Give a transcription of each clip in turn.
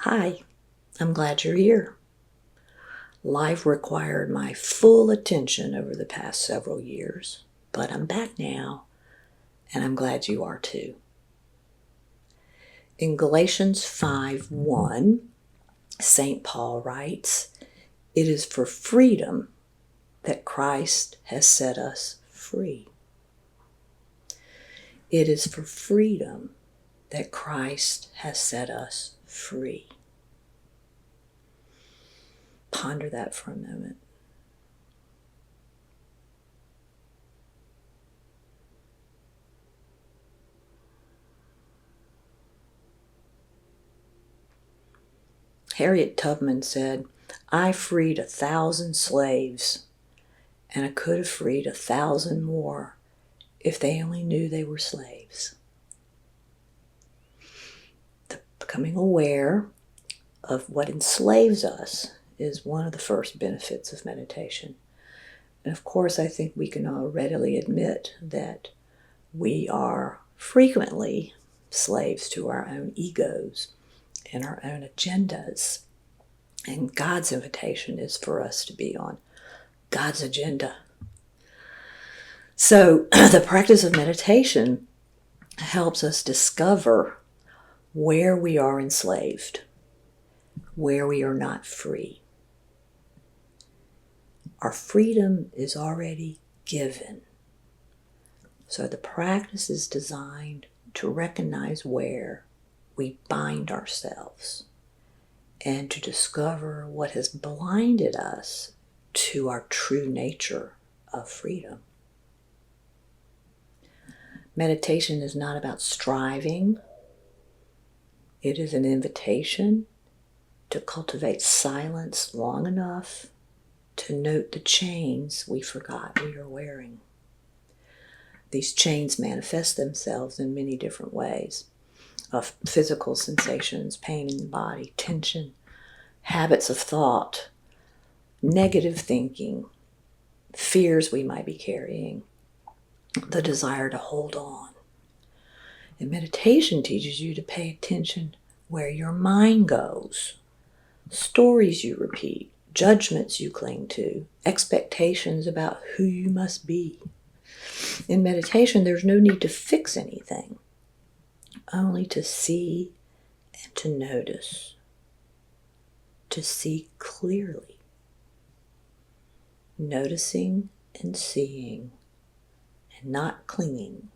Hi, I'm glad you're here. Life required my full attention over the past several years, but I'm back now, and I'm glad you are too. In Galatians 5:1, St. Paul writes, "It is for freedom that Christ has set us free." It is for freedom that Christ has set us free. Ponder that for a moment. Harriet Tubman said, "I freed 1,000 slaves, and I could have freed 1,000 more if they only knew they were slaves." Becoming aware of what enslaves us is one of the first benefits of meditation. And of course, I think we can all readily admit that we are frequently slaves to our own egos and our own agendas. And God's invitation is for us to be on God's agenda. So the practice of meditation helps us discover where we are enslaved, where we are not free. Our freedom is already given. So the practice is designed to recognize where we bind ourselves and to discover what has blinded us to our true nature of freedom. Meditation is not about striving. It is an invitation to cultivate silence long enough to note the chains we forgot we are wearing. These chains manifest themselves in many different ways of physical sensations, pain in the body, tension, habits of thought, negative thinking, fears we might be carrying, the desire to hold on. And meditation teaches you to pay attention where your mind goes, stories you repeat, judgments you cling to, expectations about who you must be. In meditation, there's no need to fix anything, only to see and to notice, to see clearly. Noticing and seeing and not clinging.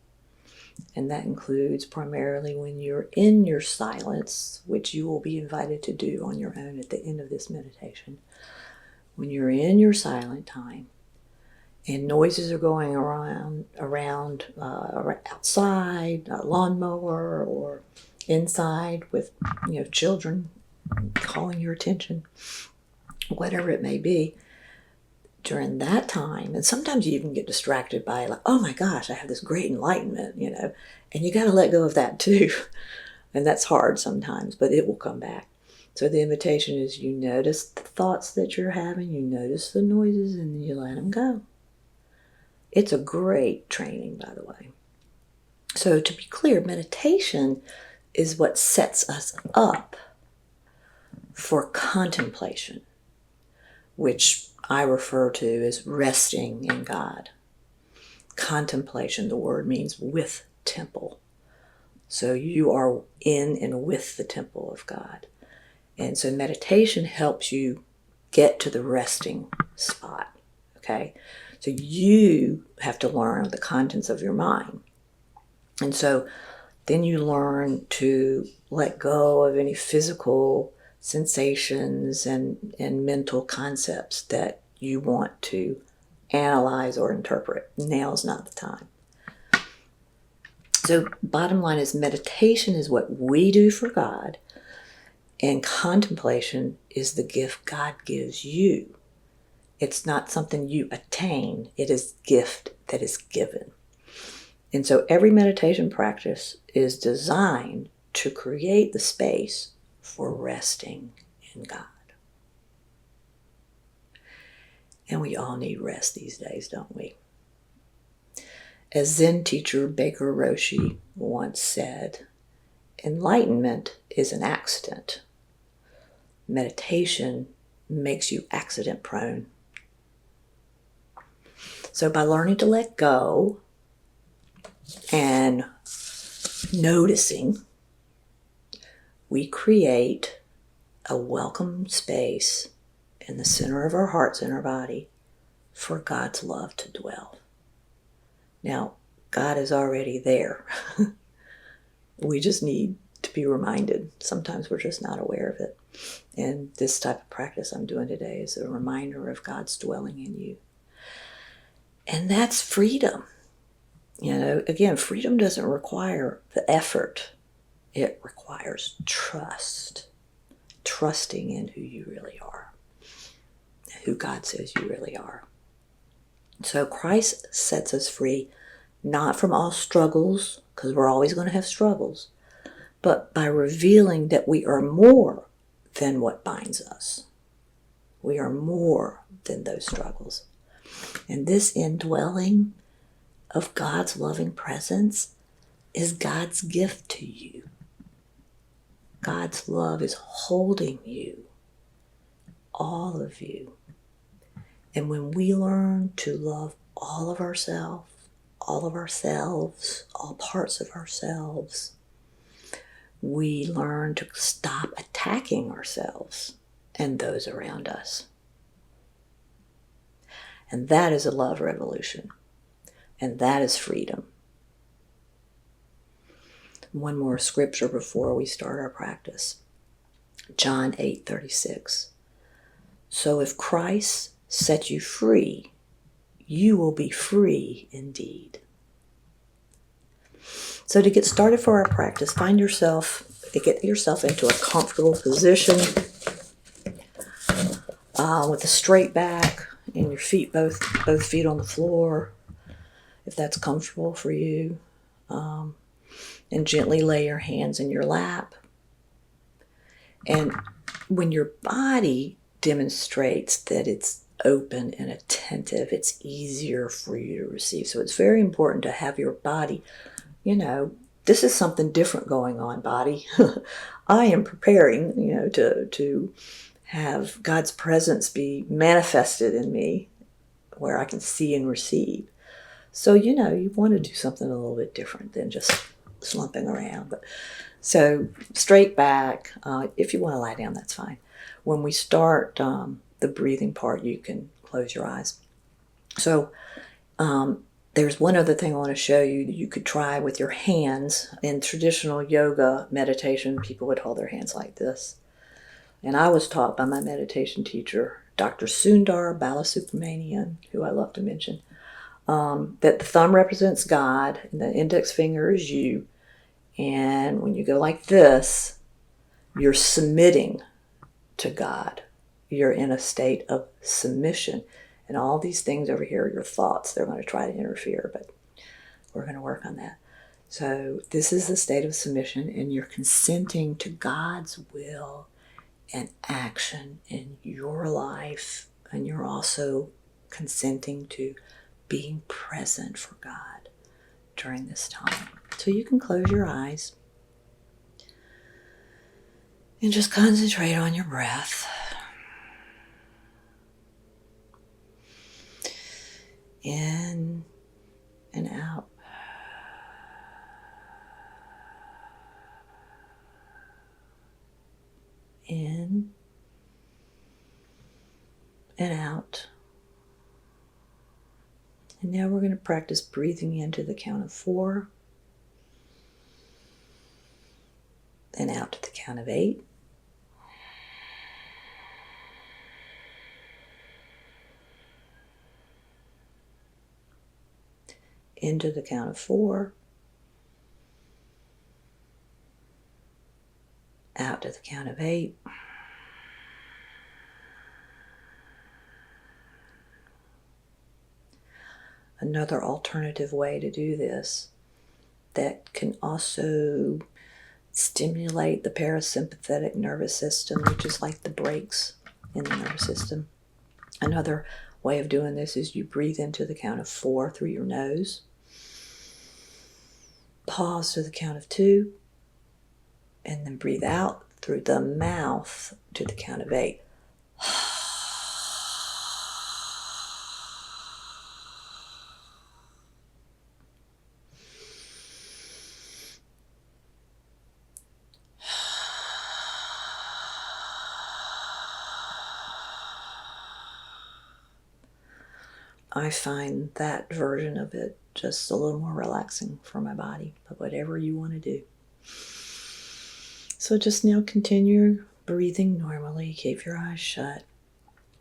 And that includes primarily when you're in your silence, which you will be invited to do on your own at the end of this meditation. When you're in your silent time and noises are going around outside, a lawnmower, or inside with children calling your attention, whatever it may be, during that time, and sometimes you even get distracted by like, oh my gosh, I have this great enlightenment, and you got to let go of that too. And that's hard sometimes, but it will come back. So the invitation is you notice the thoughts that you're having, you notice the noises, and you let them go. It's a great training, by the way. So to be clear, meditation is what sets us up for contemplation, which I refer to as resting in God. Contemplation, the word means with temple. So you are in and with the temple of God. And so meditation helps you get to the resting spot, okay? So you have to learn the contents of your mind. And so then you learn to let go of any physical sensations and mental concepts that you want to analyze or interpret. Now's not the time. So bottom line is meditation is what we do for God, and contemplation is the gift God gives you. It's not something you attain. It is a gift that is given. And so every meditation practice is designed to create the space for resting in God. And we all need rest these days, don't we? As Zen teacher Baker Roshi once said, enlightenment is an accident. meditation makes you accident prone. So by learning to let go and noticing, we create a welcome space in the center of our hearts and our body for God's love to dwell. Now, God is already there. We just need to be reminded. Sometimes we're just not aware of it. And this type of practice I'm doing today is a reminder of God's dwelling in you. And that's freedom. Again, freedom doesn't require the effort. It requires trust. Trusting in who you really are. Who God says you really are. So Christ sets us free, not from all struggles, because we're always going to have struggles, but by revealing that we are more than what binds us. We are more than those struggles. And this indwelling of God's loving presence is God's gift to you. God's love is holding you, all of you. And when we learn to love all of ourselves, all parts of ourselves, we learn to stop attacking ourselves and those around us. And that is a love revolution. And that is freedom. One more scripture before we start our practice. John 8:36. So if Christ set you free, you will be free indeed. So to get started for our practice, get yourself into a comfortable position with a straight back and your feet, both feet on the floor, if that's comfortable for you. And gently lay your hands in your lap. And when your body demonstrates that it's open and attentive, it's easier for you to receive. So it's very important to have your body, this is something different going on, body. I am preparing, to have God's presence be manifested in me where I can see and receive. So, you want to do something a little bit different than just slumping around. So straight back. If you want to lie down, that's fine. When we start the breathing part, you can close your eyes. So there's one other thing I want to show you that you could try with your hands. In traditional yoga meditation, people would hold their hands like this. And I was taught by my meditation teacher, Dr. Sundar Balasubramanian, who I love to mention, that the thumb represents God and the index finger is you. And when you go like this, you're submitting to God. You're in a state of submission. And all these things over here are your thoughts. They're going to try to interfere, but we're going to work on that. So this is the state of submission, and you're consenting to God's will and action in your life. And you're also consenting to being present for God during this time. So you can close your eyes and just concentrate on your breath. In and out. In and out. And now we're going to practice breathing into the count of 4 and out to the count of 8. Into the count of 4. Out to the count of 8. Another alternative way to do this that can also stimulate the parasympathetic nervous system, which is like the brakes in the nervous system. Another way of doing this is you breathe into the count of 4 through your nose. Pause to the count of 2, and then breathe out through the mouth to the count of 8. I find that version of it just a little more relaxing for my body, but whatever you want to do. So just now continue breathing normally, keep your eyes shut,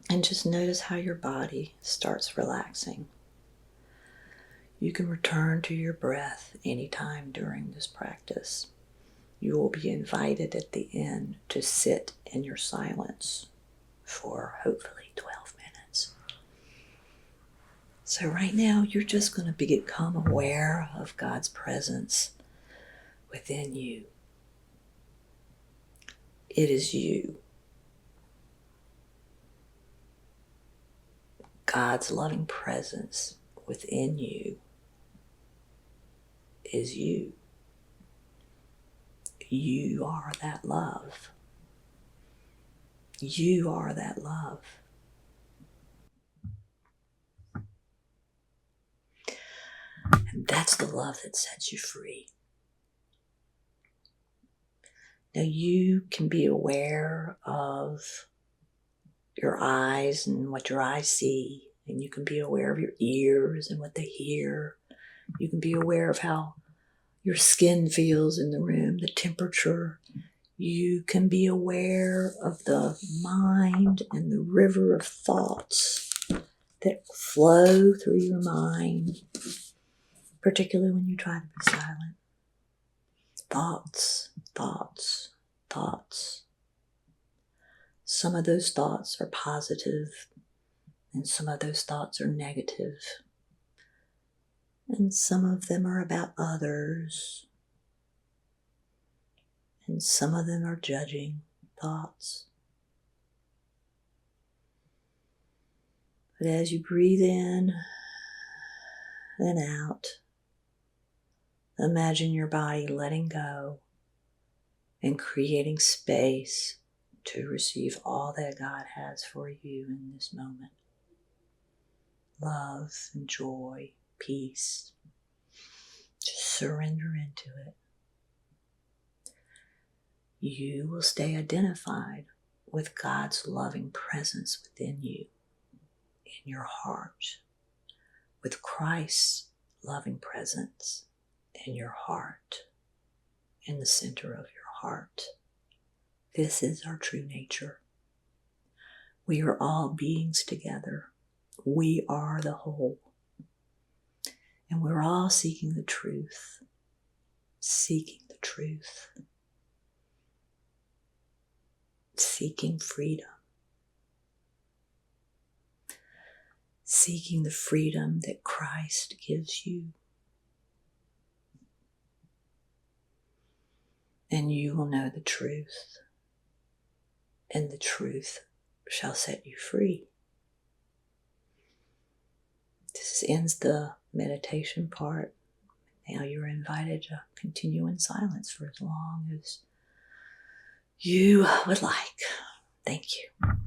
and just notice how your body starts relaxing. You can return to your breath anytime during this practice. You will be invited at the end to sit in your silence for hopefully 12 minutes. So right now, you're just going to become aware of God's presence within you. It is you. God's loving presence within you is you. You are that love. You are that love. And that's the love that sets you free. Now you can be aware of your eyes and what your eyes see, and you can be aware of your ears and what they hear. You can be aware of how your skin feels in the room, the temperature. You can be aware of the mind and the river of thoughts that flow through your mind, particularly when you try to be silent. Thoughts, thoughts, thoughts. Some of those thoughts are positive, and some of those thoughts are negative. And some of them are about others, and some of them are judging thoughts. But as you breathe in and out, imagine your body letting go and creating space to receive all that God has for you in this moment. Love and joy, peace. Just surrender into it. You will stay identified with God's loving presence within you, in your heart, with Christ's loving presence in your heart, in the center of your heart. This is our true nature. We are all beings together. We are the whole. And we're all seeking the truth. Seeking the truth. Seeking freedom. Seeking the freedom that Christ gives you. And you will know the truth. And the truth shall set you free. This ends the meditation part. Now you're invited to continue in silence for as long as you would like. Thank you.